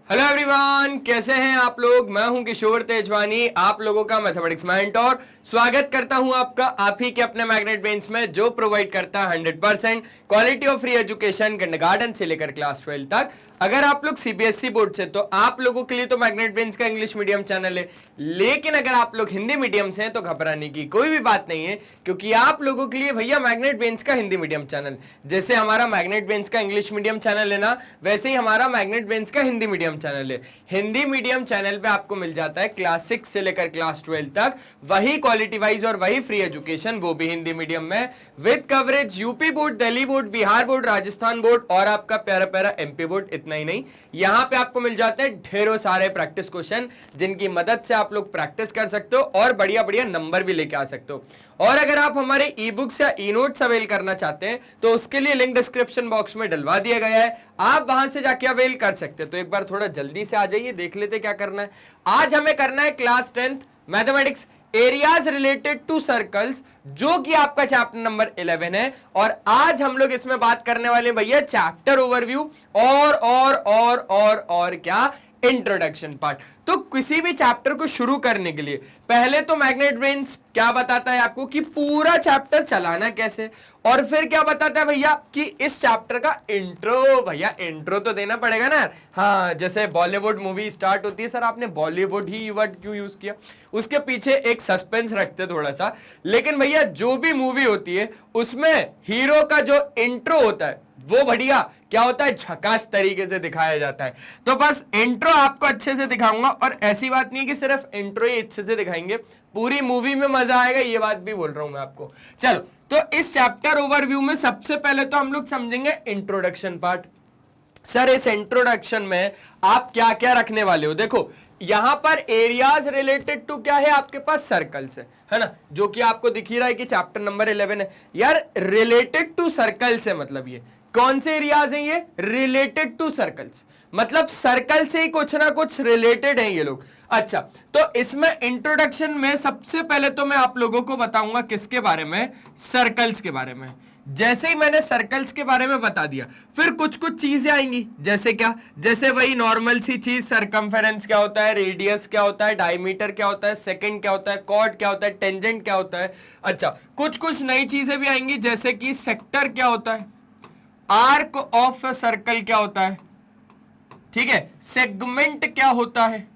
Hello everyone, कैसे हैं आप लोग। मैं हूं किशोर तेजवानी, आप लोगों का मैथमेटिक्स मेंटर। स्वागत करता हूं आपका आप ही के अपने मैग्नेट ब्रेन्स में, जो प्रोवाइड करता है 100% quality of free education kindergarten से लेकर क्लास 12 तक। अगर आप लोग सीबीएसई बोर्ड से, तो आप लोगों के लिए तो मैग्नेट ब्रेन्स का इंग्लिश मीडियम चैनल है। लेकिन अगर आप लोग हिंदी मीडियम से हैं तो घबराने की कोई भी बात नहीं है, क्योंकि आप लोगों के लिए भैया मैग्नेट ब्रेन्स का हिंदी मीडियम चैनल, जैसे हमारा मैग्नेट ब्रेन्स का इंग्लिश मीडियम चैनल है ना, वैसे ही हमारा मैग्नेट ब्रेन्स का हिंदी मीडियम चैनल है। हिंदी मीडियम चैनल पे आपको मिल जाता है क्लास 6 से लेकर क्लास 12 तक वही क्वालिटी वाइज और वही फ्री एजुकेशन, वो भी हिंदी मीडियम में, with coverage UP board, Delhi board, Bihar board, Rajasthan board और आपका प्यारा प्यारा एमपी बोर्ड। इतना ही नहीं, यहां पे आपको मिल जाते हैं ढेरों सारे प्रैक्टिस क्वेश्चन, जिनकी मदद से आप लोग प्रैक्टिस कर सकते हो और बढ़िया बढ़िया नंबर भी लेके आ सकते हो। और अगर आप हमारे ई बुक्स या ई नोट्स अवेल करना चाहते हैं तो उसके लिए लिंक डिस्क्रिप्शन बॉक्स में डलवा दिया गया है, आप वहां से जाके अवेल कर सकते हैं। तो एक बार थोड़ा जल्दी से आ जाइए, देख लेते क्या करना है। आज हमें करना है class 10th mathematics areas related to circles, जो कि आपका चैप्टर नंबर 11 है। और आज हम लोग इसमें बात करने वाले हैं भैया चैप्टर ओवरव्यू और क्या, इंट्रोडक्शन पार्ट। तो किसी भी चैप्टर को शुरू करने के लिए पहले तो मैग्नेट ब्रेन्स क्या बताता है आपको कि पूरा चैप्टर चलाना कैसे, और फिर क्या बताता है भैया कि इस चैप्टर का इंट्रो, भैया इंट्रो तो देना पड़ेगा ना। हाँ, जैसे बॉलीवुड मूवी स्टार्ट होती है, सर आपने बॉलीवुड ही वर्ड क्यों यूज किया, उसके पीछे एक सस्पेंस रखते थोड़ा सा। लेकिन भैया जो भी मूवी होती है उसमें हीरो का जो इंट्रो होता है वो बढ़िया क्या होता है, झकास तरीके से दिखाया जाता है। तो बस इंट्रो आपको अच्छे से दिखाऊंगा, और ऐसी बात नहीं है कि सिर्फ इंट्रो ही अच्छे से दिखाएंगे, पूरी मूवी में मजा आएगा, ये बात भी बोल रहा हूं मैं आपको। चलो, तो इस चैप्टर ओवरव्यू में सबसे पहले तो हम लोग समझेंगे इंट्रोडक्शन पार्ट। सर इस इंट्रोडक्शन में आप क्या क्या रखने वाले हो, देखो यहां पर एरियाज रिलेटेड टू क्या है आपके पास, सर्कल्स है ना, जो कि आपको दिख ही रहा है कि चैप्टर नंबर 11 है। यार रिलेटेड टू सर्कल्स है, मतलब ये कौन से एरियाज हैं, ये रिलेटेड टू सर्कल्स, मतलब सर्कल से ही कुछ ना कुछ रिलेटेड हैं ये लोग। अच्छा, तो इसमें इंट्रोडक्शन में सबसे पहले तो मैं आप लोगों को बताऊंगा किसके बारे में, सर्कल्स के बारे में। जैसे ही मैंने सर्कल्स के बारे में बता दिया, फिर कुछ कुछ चीजें आएंगी, जैसे क्या, जैसे वही नॉर्मल सी चीज, सरकमफेरेंस क्या होता है, रेडियस क्या होता है, डायमीटर क्या होता है, सेकंड क्या होता है, कॉर्ड क्या होता है, टेंजेंट क्या होता है। अच्छा, कुछ कुछ नई चीजें भी आएंगी, जैसे कि सेक्टर क्या होता है, आर्क ऑफ सर्कल क्या होता है, ठीक है, सेगमेंट क्या होता है,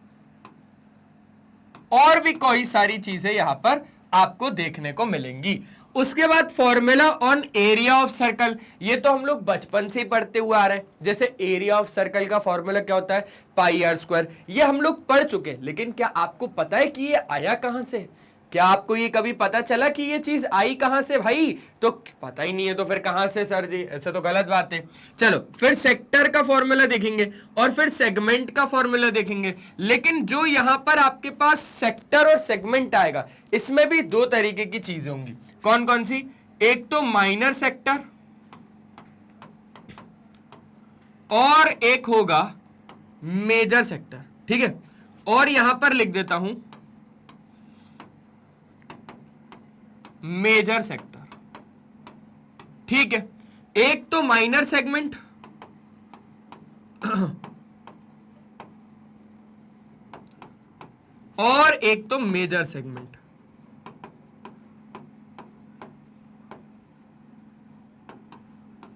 और भी कोई सारी चीजें यहां पर आपको देखने को मिलेंगी। उसके बाद formula on area of circle, ये तो हम लोग बचपन से ही पढ़ते हुए आ रहे हैं। जैसे एरिया ऑफ सर्कल का फॉर्मूला क्या होता है, पाई आर स्क्वायर, ये हम लोग पढ़ चुके हैं। लेकिन क्या आपको पता है कि ये आया कहां से, क्या आपको ये कभी पता चला कि ये चीज आई कहां से भाई, तो पता ही नहीं है तो फिर कहां से सर जी, ऐसे तो गलत बात है। चलो, फिर सेक्टर का फॉर्मूला देखेंगे और फिर सेगमेंट का फॉर्मूला देखेंगे। लेकिन जो यहां पर आपके पास सेक्टर और सेगमेंट आएगा, इसमें भी दो तरीके की चीजें होंगी। कौन कौन सी, एक तो माइनर सेक्टर और एक होगा मेजर सेक्टर, ठीक है। और यहां पर लिख देता हूं मेजर सेक्टर, ठीक है। एक तो माइनर सेगमेंट और एक तो मेजर सेगमेंट।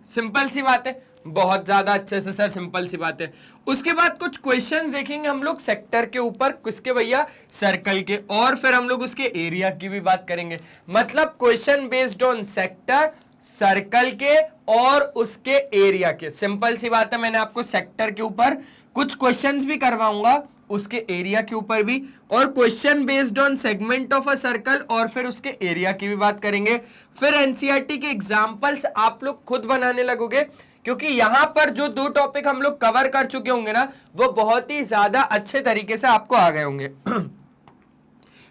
सिंपल सी बात है, बहुत ज्यादा अच्छे से सर, सिंपल सी बात है। उसके बाद कुछ क्वेश्चंस देखेंगे हम लोग सेक्टर के ऊपर, किसके भैया, सर्कल के, और फिर हम लोग उसके एरिया की भी बात करेंगे। मतलब question based on sector, circle के और उसके एरिया के। सिंपल सी बात है, मैंने आपको सेक्टर के ऊपर कुछ क्वेश्चंस भी करवाऊंगा, उसके एरिया के ऊपर भी, और question based on segment of a circle, और फिर उसके एरिया की भी बात करेंगे। फिर एनसीईआरटी के एग्जांपल्स आप लोग खुद बनाने लगोगे, क्योंकि यहां पर जो दो टॉपिक हम लोग कवर कर चुके होंगे ना, वो बहुत ही ज्यादा अच्छे तरीके से आपको आ गए होंगे।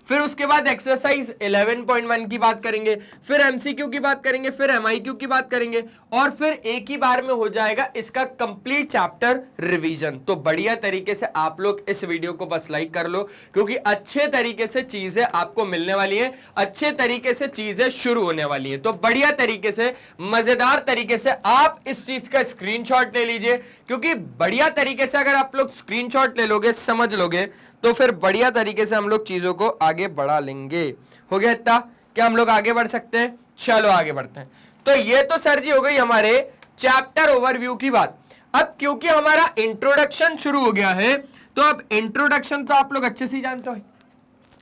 फिर उसके बाद एक्सरसाइज 11.1 की बात करेंगे, फिर एमसीक्यू की बात करेंगे, फिर एमआईक्यू की बात करेंगे, और फिर एक ही बार में हो जाएगा इसका कंप्लीट चैप्टर रिवीजन। तो बढ़िया तरीके से आप लोग इस वीडियो को बस लाइक कर लो, क्योंकि अच्छे तरीके से चीजें आपको मिलने वाली हैं, अच्छे तरीके से चीजें शुरू होने वाली हैं। तो बढ़िया तरीके से, मजेदार तरीके से आप इस चीज का स्क्रीनशॉट ले लीजिए, क्योंकि बढ़िया तरीके से अगर आप लोग स्क्रीनशॉट ले लोगे, समझ लोगे, तो फिर बढ़िया तरीके से हम लोग चीजों को आगे बढ़ा लेंगे। हो गया इतना? क्या हम लोग आगे बढ़ सकते हैं? चलो आगे बढ़ते हैं। तो ये तो सर जी हो गई हमारे चैप्टर ओवरव्यू की बात। अब क्योंकि हमारा इंट्रोडक्शन शुरू हो गया है, तो अब इंट्रोडक्शन तो आप लोग अच्छे से जानते हो,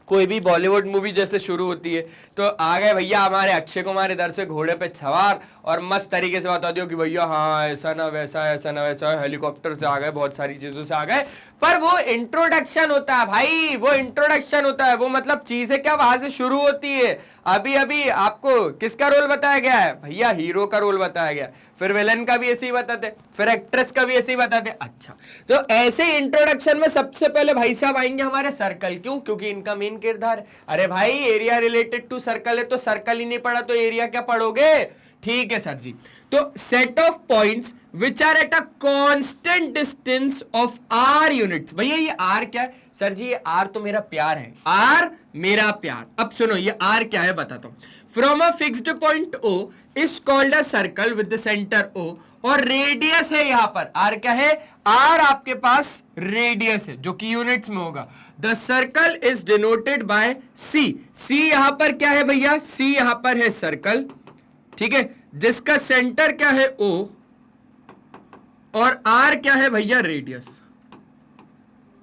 कोई भी बॉलीवुड मूवी जैसे शुरू होती है तो आ गए भैया हमारे अक्षय कुमार इधर से घोड़े पे सवार और मस्त तरीके से बता दियो कि भैया हाँ ऐसा ना वैसा, ऐसा ना वैसा, हेलीकॉप्टर से आ गए, बहुत सारी चीजों से आ गए। पर वो इंट्रोडक्शन होता है भाई, वो इंट्रोडक्शन होता है, वो मतलब चीजें क्या वहां से शुरू होती है। अभी अभी आपको किसका रोल बताया गया है भैया? हीरो का रोल बताया गया, फिर विलन का भी ऐसे ही बताते, फिर एक्ट्रेस का भी ऐसे ही बताते। अच्छा, तो ऐसे इंट्रोडक्शन में सबसे पहले भाई साहब आएंगे हमारे सर्कल। क्यों? क्योंकि इनका मेन किरदार है। अरे भाई एरिया रिलेटेड टू सर्कल है, तो सर्कल ही नहीं पढ़ा तो एरिया क्या पढ़ोगे? ठीक है सर जी। तो set of points which are at a constant distance of r units. भैया ये आर क्या है? सर जी ये आर तो मेरा प्यार है, आर मेरा प्यार। अब सुनो ये आर क्या है बताता हूं। From a fixed point O is called a circle with the centre O, और रेडियस है यहां पर। आर क्या है? आर आपके पास रेडियस है जो कि यूनिट्स में होगा। The circle is denoted by C. C यहां पर क्या है भैया? सी यहां पर है सर्कल, ठीक है, जिसका सेंटर क्या है ओ, और आर क्या है भैया? रेडियस।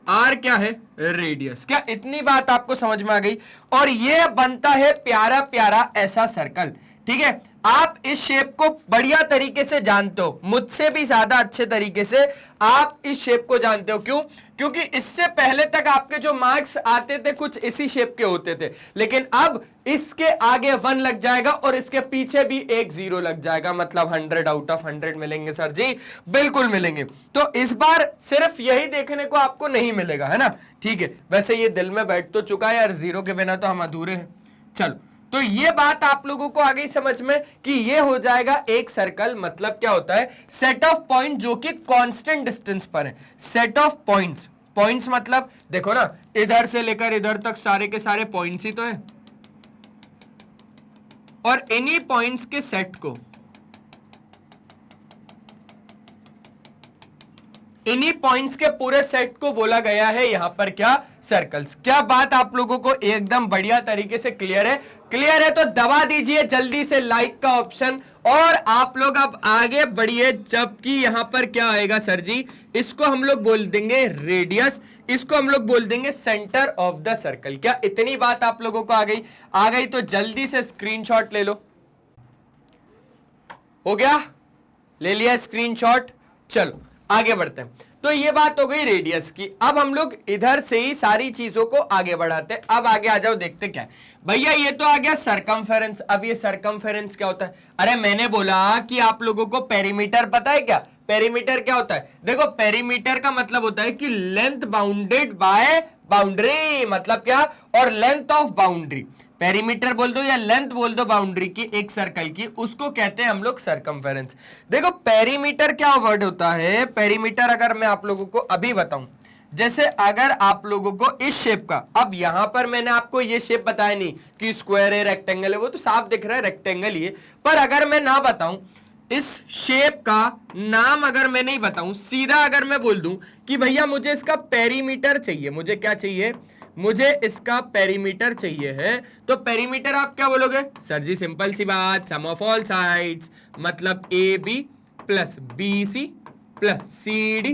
आर क्या है? रेडियस। क्या इतनी बात आपको समझ में आ गई? और ये बनता है प्यारा प्यारा ऐसा सर्कल, ठीक है। आप इस शेप को बढ़िया तरीके से जानते हो, मुझसे भी ज्यादा अच्छे तरीके से आप इस शेप को जानते हो। क्यों? क्योंकि इससे पहले तक आपके जो मार्क्स आते थे कुछ इसी शेप के होते थे, लेकिन अब इसके आगे 1 लग जाएगा और इसके पीछे भी एक 0 लग जाएगा, मतलब 100 आउट ऑफ 100 मिलेंगे सर जी, बिल्कुल मिलेंगे। तो इस बार सिर्फ यही देखने को आपको नहीं मिलेगा, है ना? ठीक है, वैसे ये दिल में बैठ तो चुका है यार, 0 के बिना तो हम अधूरे हैं। चलो, तो ये बात आप लोगों को आ गई समझ में कि ये हो जाएगा एक सर्कल। मतलब क्या होता है? सेट ऑफ पॉइंट जो कि कांस्टेंट डिस्टेंस पर है। सेट ऑफ पॉइंट्स, पॉइंट्स मतलब देखो ना, इधर से लेकर इधर तक सारे के सारे पॉइंट्स ही तो है, और इन्हीं पॉइंट्स के सेट को, इन्हीं पॉइंट्स के पूरे सेट को बोला गया है यहां पर क्या? सर्कल्स। क्या बात आप लोगों को एकदम बढ़िया तरीके से क्लियर है? क्लियर है तो दबा दीजिए जल्दी से लाइक का ऑप्शन, और आप लोग अब आगे बढ़िए। जबकि यहां पर क्या आएगा सर जी? इसको हम लोग बोल देंगे रेडियस, इसको हम लोग बोल देंगे सेंटर ऑफ द सर्कल। क्या इतनी बात आप लोगों को आ गई? आ गई तो जल्दी से स्क्रीनशॉट ले लो। हो गया? ले लिया स्क्रीनशॉट? चलो आगे बढ़ते हैं। तो ये बात हो गई रेडियस की। अब हम लोग इधर से ही सारी चीजों को आगे बढ़ाते हैं। अब आगे आ जाओ, देखते क्या है भैया। ये तो आ गया सरकमफेरेंस। अब ये सरकमफेरेंस क्या होता है? अरे मैंने बोला कि आप लोगों को पेरीमीटर पता है क्या? पेरीमीटर क्या होता है? देखो, पेरीमीटर का मतलब होता है कि लेंथ बाउंडेड बाय बाउंड्री। मतलब क्या? और लेंथ ऑफ बाउंड्री, पेरीमीटर बोल दो या लेंथ बोल दो बाउंड्री की, एक सर्कल की, उसको कहते हैं हम लोग सरकमफेरेंस। देखो पेरीमीटर क्या वर्ड होता है? पेरीमीटर अगर मैं आप लोगों को अभी बताऊं, जैसे अगर आप लोगों को इस शेप का, अब यहां पर मैंने आपको ये शेप बताया नहीं कि स्क्वायर है, रेक्टेंगल है, वो तो साफ दिख रहा है रेक्टेंगल ही है। पर अगर मैं ना बताऊं इस शेप का नाम, अगर मैं नहीं बताऊं, सीधा अगर मैं बोल दूं कि भैया मुझे इसका पेरीमीटर चाहिए, मुझे क्या चाहिए? मुझे इसका पेरीमीटर चाहिए है, तो पेरीमीटर आप क्या बोलोगे सर जी? सिंपल सी बात, सम ऑफ ऑल साइड्स, मतलब A B plus B C plus C D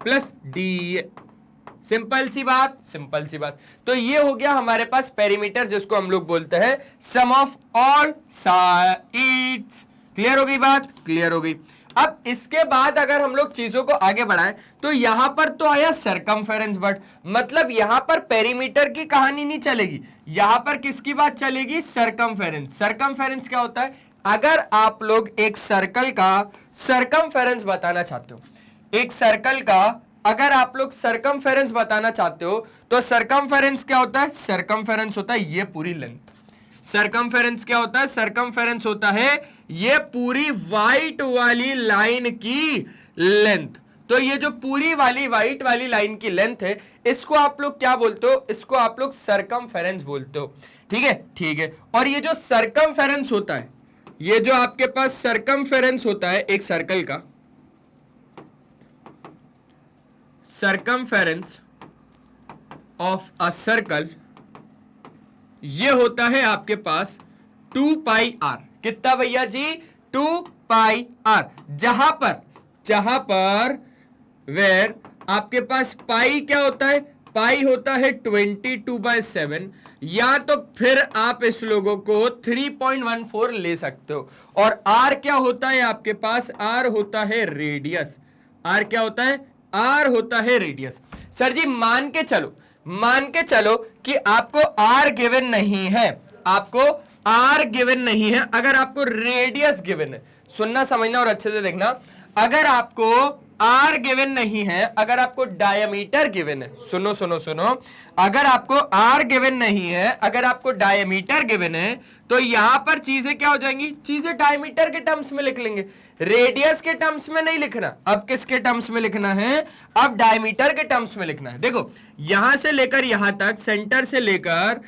plus D A. Simple सी बात, सिंपल सी बात। तो ये हो गया हमारे पास पेरीमीटर, जिसको हम लोग बोलते हैं सम ऑफ ऑल साइड्स। क्लियर हो गई बात? क्लियर हो गई। अब इसके बाद अगर हम लोग चीजों को आगे बढ़ाएं तो यहां पर तो आया सरकमफेरेंस, बट मतलब यहां पर पेरीमीटर की कहानी नहीं चलेगी, यहां पर किसकी बात चलेगी? सरकमफेरेंस। सरकमफेरेंस क्या होता है? अगर आप लोग एक सर्कल का सरकमफेरेंस बताना चाहते हो, एक सर्कल का अगर आप लोग सरकमफेरेंस बताना चाहते हो, तो सरकमफेरेंस क्या होता है? सरकमफेरेंस होता है ये पूरी लेंथ, सरकमफेरेंस क्या होता है? सरकमफेरेंस होता है ये पूरी व्हाइट वाली लाइन की लेंथ। तो ये जो पूरी वाली व्हाइट वाली लाइन की लेंथ है, इसको आप लोग क्या बोलते हो? इसको आप लोग सरकमफेरेंस बोलते हो। ठीक है, ठीक है। और ये जो सरकमफेरेंस होता है, ये जो आपके पास सरकमफेरेंस होता है एक सर्कल का, सरकमफेरेंस ऑफ अ सर्कल, ये होता है आपके पास 2 पाई आर। कितना भैया जी? 2 पाई आर। जहां पर वेर आपके पास पाई क्या होता है? पाई होता है 22/7, या तो फिर आप इस लोगों को 3.14 ले सकते हो। और आर क्या होता है आपके पास? आर होता है रेडियस। आर क्या होता है? आर होता है रेडियस। सर जी मान के चलो कि आपको आर गिवन नहीं है, आपको आर गिवन नहीं है, अगर आपको रेडियस गिवन है, सुनना समझना और अच्छे से देखना, अगर आपको आर गिवन नहीं है, अगर आपको डायमीटर गिवन है, सुनो सुनो सुनो, अगर आपको आर गिवन नहीं है, अगर आपको डायमीटर गिवन है, तो यहां पर चीजें क्या हो जाएंगी? चीजें डायमीटर के टर्म्स में लिख लेंगे, रेडियस के टर्म्स में नहीं लिखना। अब किसके टर्म्स में लिखना है? अब डायमीटर के टर्म्स में लिखना है। देखो यहां से लेकर यहां तक, सेंटर से लेकर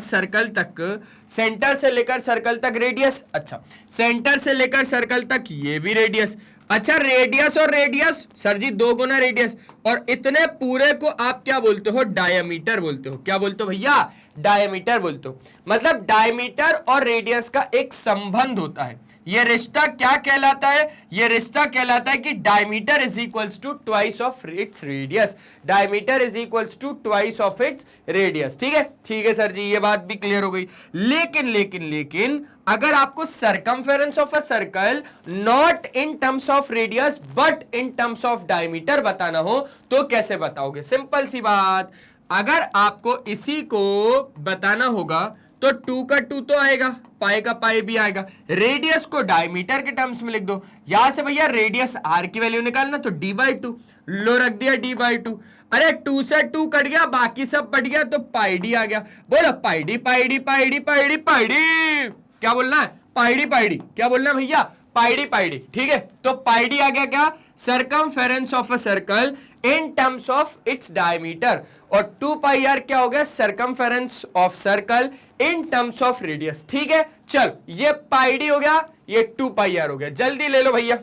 सर्कल तक, सेंटर से लेकर सर्कल तक रेडियस। अच्छा, सेंटर से लेकर सर्कल तक ये भी रेडियस। अच्छा, रेडियस और रेडियस, सर जी 2 गुना रेडियस, और इतने पूरे को आप क्या बोलते हो? डायमीटर बोलते हो। क्या बोलते हो भैया? डायमीटर बोलते हो। मतलब डायमीटर और रेडियस का एक संबंध होता है। ये रिश्ता क्या कहलाता है? ये रिश्ता कहलाता है कि diameter is equals to twice of its radius. Diameter is equals to twice of its radius. ठीक है, ठीक है सर जी, ये बात भी क्लियर हो गई। लेकिन अगर आपको circumference of a circle not in terms of radius but in terms of diameter बताना हो, तो कैसे बताओगे? सिंपल सी बात, अगर आपको इसी को बताना होगा तो 2 का 2 तो आएगा, पाई का पाई भी आएगा, रेडियस को डायमीटर के टर्म्स में लिख दो। यहां से भैया रेडियस आर की वैल्यू निकालना, तो d/2 लो रख दिया, d/2। अरे 2 से 2 कट गया, बाकी सब बढ़ गया, तो पाई डी आ गया। बोलो पाई डी पाई डी पाई डी पाई डी पाई डी, क्या बोलना है? पाई डी पाई डी, क्या बोलना है भैया? पाई डी। ठीक है, तो पाई डी आ गया क्या? Circumference of a circle in terms of its diameter. और 2 पाई आर क्या हो गया? Circumference of circle in terms of radius. ठीक है, चल ये पाई डी हो गया, ये 2 पाई आर हो गया। जल्दी ले लो भैया,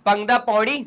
पंगदा पौड़ी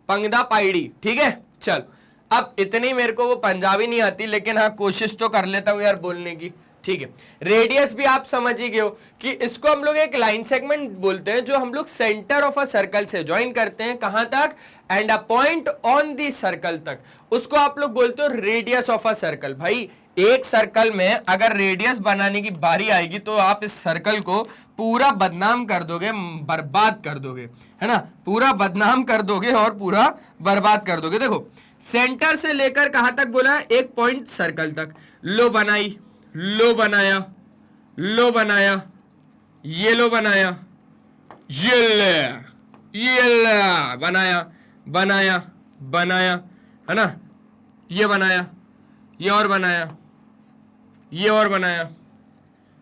पंगदा पाई डी। ठीक है, चल अब इतनी मेरे को वो पंजाबी नहीं आती, लेकिन हाँ कोशिश तो कर लेता हूं यार बोलने की। ठीक है, रेडियस भी आप समझ ही गए हो कि इसको हम लोग एक लाइन सेगमेंट बोलते हैं, जो हम लोग सेंटर ऑफ अ सर्कल से ज्वाइन करते हैं, कहां तक? And a point on the circle तक, उसको आप लोग बोलते हो रेडियस ऑफ अ सर्कल। भाई एक सर्कल में अगर रेडियस बनाने की बारी आएगी तो आप इस सर्कल को पूरा बदनाम कर दोगे, बर्बाद कर दोगे, है ना? पूरा बदनाम कर दोगे और पूरा बर्बाद कर दोगे। देखो सेंटर से लेकर कहां तक बोला? एक पॉइंट सर्कल तक। लो बनाई, लो बनाया, लो बनाया, ये लो बनाया, ये बनाया, है ना? ये बनाया, ये और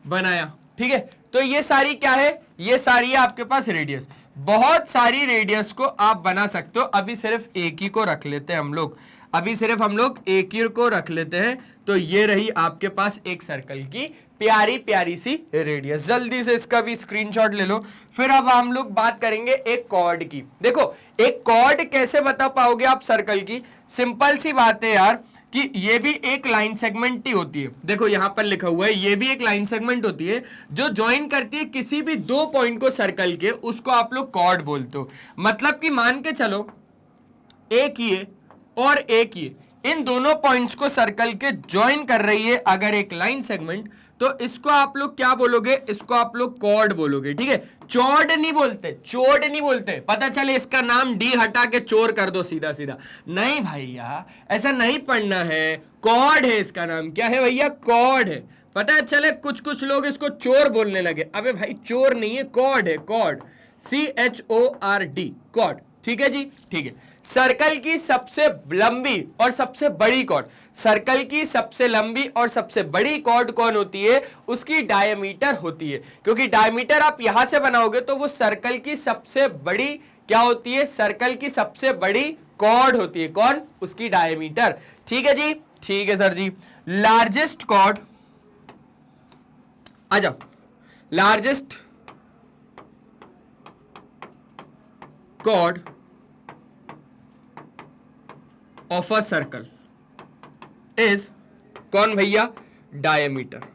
बनाया। ठीक है, तो ये सारी क्या है? ये सारी है आपके पास रेडियस। बहुत सारी रेडियस को आप बना सकते हो। अभी सिर्फ एक ही को रख लेते हैं हम लोग, एक ही को रख लेते हैं। तो ये रही आपके पास एक सर्कल की प्यारी प्यारी सी रेडियस। जल्दी से इसका भी स्क्रीनशॉट ले लो। फिर अब हम लोग बात करेंगे एक कॉर्ड की। देखो एक कॉर्ड कैसे बता पाओगे आप सर्कल की? सिंपल सी बात है यार कि ये भी एक लाइन सेगमेंट ही होती है। देखो यहां पर लिखा हुआ है, ये भी एक लाइन सेगमेंट होती है जो ज्वाइन करती है किसी भी 2 पॉइंट को सर्कल के, उसको आप लोग कॉर्ड बोलते हो। मतलब कि मान के चलो एक ये और एक ये, इन दोनों पॉइंट्स को सर्कल के ज्वाइन कर रही है अगर एक लाइन सेगमेंट, तो इसको आप लोग क्या बोलोगे? इसको आप लोग कॉर्ड बोलोगे। ठीक है, चौड़ नहीं बोलते, पता चले इसका नाम डी हटा के चोर कर दो सीधा सीधा। नहीं भैया, ऐसा नहीं पढ़ना है। कॉर्ड है इसका नाम। क्या है भैया? कॉर्ड है। पता चले कुछ लोग इसको चोर बोलने लगे। अबे भाई चोर नहीं है, कॉर्ड है, कॉर्ड, CHORD, कॉर्ड। ठीक है जी, ठीक है। सर्कल की सबसे लंबी और सबसे बड़ी कॉर्ड, सर्कल की सबसे लंबी और सबसे बड़ी कॉर्ड कौन होती है? उसकी डायमीटर होती है, क्योंकि डायमीटर आप यहां से बनाओगे तो वो सर्कल की सबसे बड़ी क्या होती है? सर्कल की सबसे बड़ी कॉर्ड होती है। कौन? उसकी डायमीटर। ठीक है जी, ठीक है सर जी। लार्जेस्ट कॉर्ड, आ जाओ, largest chord of a circle is कौन भैया? डायमीटर।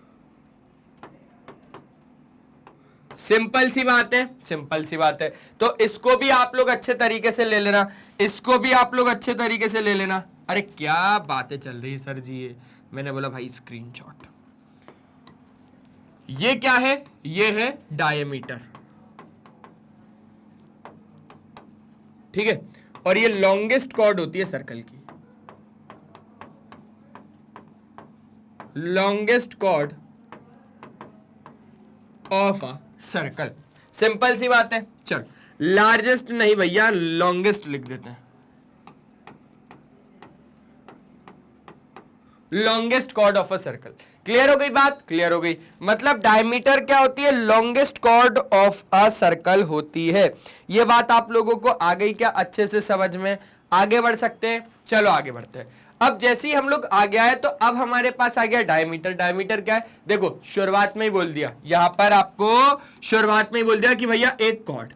सिंपल सी बात है, सिंपल सी बात है। तो इसको भी आप लोग अच्छे तरीके से ले लेना, इसको भी आप लोग अच्छे तरीके से ले लेना। अरे क्या बातें चल रही सर जी, ये मैंने बोला भाई स्क्रीनशॉट। ये क्या है? ये है डायमीटर, ठीक है। और ये लॉन्गेस्ट कॉर्ड होती है सर्कल की, longest chord of a circle. Simple सी बात है। चल, लार्जेस्ट नहीं भैया, लॉन्गेस्ट लिख देते हैं। Longest chord of a circle. Clear हो गई बात? क्लियर हो गई। मतलब डायमीटर क्या होती है? Longest chord of a circle होती है। ये बात आप लोगों को आ गई क्या अच्छे से समझ में? आगे बढ़ सकते हैं? चलो आगे बढ़ते हैं। अब जैसे ही हम लोग आ गया है तो अब हमारे पास आ गया डायमीटर। डायमीटर क्या है? देखो शुरुआत में ही बोल दिया, यहां पर आपको शुरुआत में ही बोल दिया कि भैया एक कॉर्ड,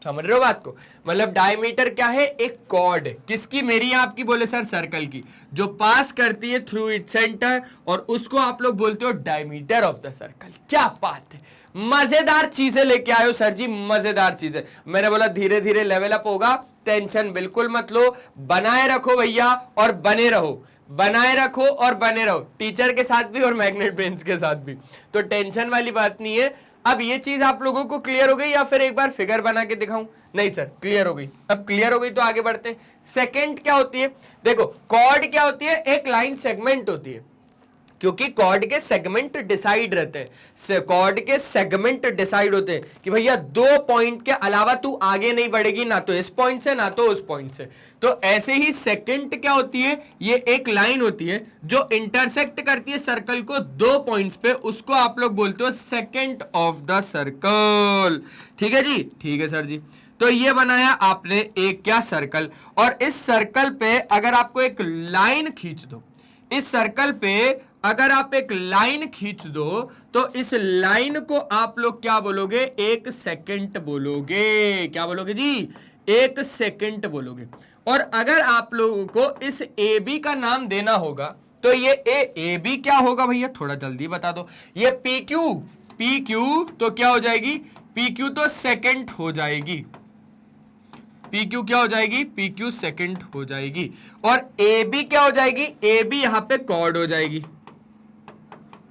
समझ रहे हो बात को? मतलब डायमीटर क्या है? एक कॉर्ड। किसकी? मेरी आपकी? बोले सर सर्कल की, जो पास करती है थ्रू इट सेंटर, और उसको आप लोग बोलते हो डायमीटर ऑफ द सर्कल। क्या बात है, मजेदार चीजें लेके आए हो सर जी, मजेदार चीजें। मैंने बोला धीरे धीरे लेवल अप होगा, टेंशन बिल्कुल मत लो, बनाए रखो भैया और बने रहो, बनाए रखो और बने रहो, टीचर के साथ भी और मैग्नेट ब्रेन्स के साथ भी। तो टेंशन वाली बात नहीं है। अब ये चीज आप लोगों को क्लियर हो गई या फिर एक बार फिगर बना के दिखाऊं? नहीं सर क्लियर हो गई। अब क्लियर हो गई तो आगे बढ़ते हैं। सेकंड क्या होती है? देखो कॉर्ड क्या होती है? एक लाइन सेगमेंट होती है, क्योंकि कॉर्ड के सेगमेंट डिसाइड रहते हैं, कॉर्ड के सेगमेंट डिसाइड होते हैं कि भैया 2 पॉइंट के अलावा तू आगे नहीं बढ़ेगी, ना तो इस पॉइंट से ना तो उस पॉइंट से। तो ऐसे ही सेकंड क्या होती है? ये एक लाइन होती है जो इंटरसेक्ट करती है सर्कल को 2 पॉइंट्स पे, उसको आप लोग बोलते हो सेकंड ऑफ द सर्कल। ठीक है जी, ठीक है सर जी। तो ये बनाया आपने एक क्या सर्कल, और इस सर्कल पे अगर आपको एक लाइन खींच दो, इस सर्कल पे अगर आप एक लाइन खींच दो तो इस लाइन को आप लोग क्या बोलोगे? एक सेकंड बोलोगे। क्या बोलोगे जी? एक सेकंड बोलोगे। और अगर आप लोगों को इस ए बी का नाम देना होगा तो ये ए बी क्या होगा भैया? थोड़ा जल्दी बता दो। ये पी क्यू, पी क्यू तो क्या हो जाएगी? पी क्यू तो सेकंड हो जाएगी। पी क्यू क्या हो जाएगी? पी क्यू सेकंड हो जाएगी। और ए बी क्या हो जाएगी? ए बी यहां पे कॉर्ड हो जाएगी।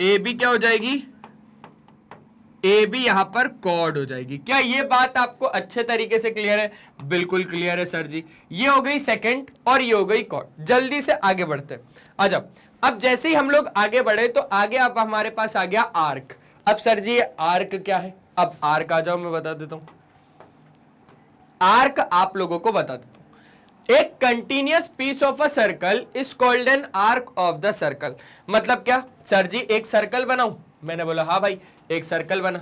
ए बी क्या हो जाएगी? ए बी यहां पर कॉर्ड हो जाएगी। क्या ये बात आपको अच्छे तरीके से क्लियर है? बिल्कुल क्लियर है सर जी। ये हो गई सेकंड और ये हो गई कॉर्ड। जल्दी से आगे बढ़ते हैं। अच्छा, अब जैसे ही हम लोग आगे बढ़े तो आगे अब हमारे पास आ गया आर्क। अब सर जी आर्क क्या है? अब आर्क आ जाओ, मैं बता देता हूं। आर्क आप लोगों को बता देता हूं। एक continuous piece of a circle is called an arc of the circle. मतलब क्या सर जी? एक सर्कल बनाऊं? मैंने बोला हाँ भाई एक सर्कल बना।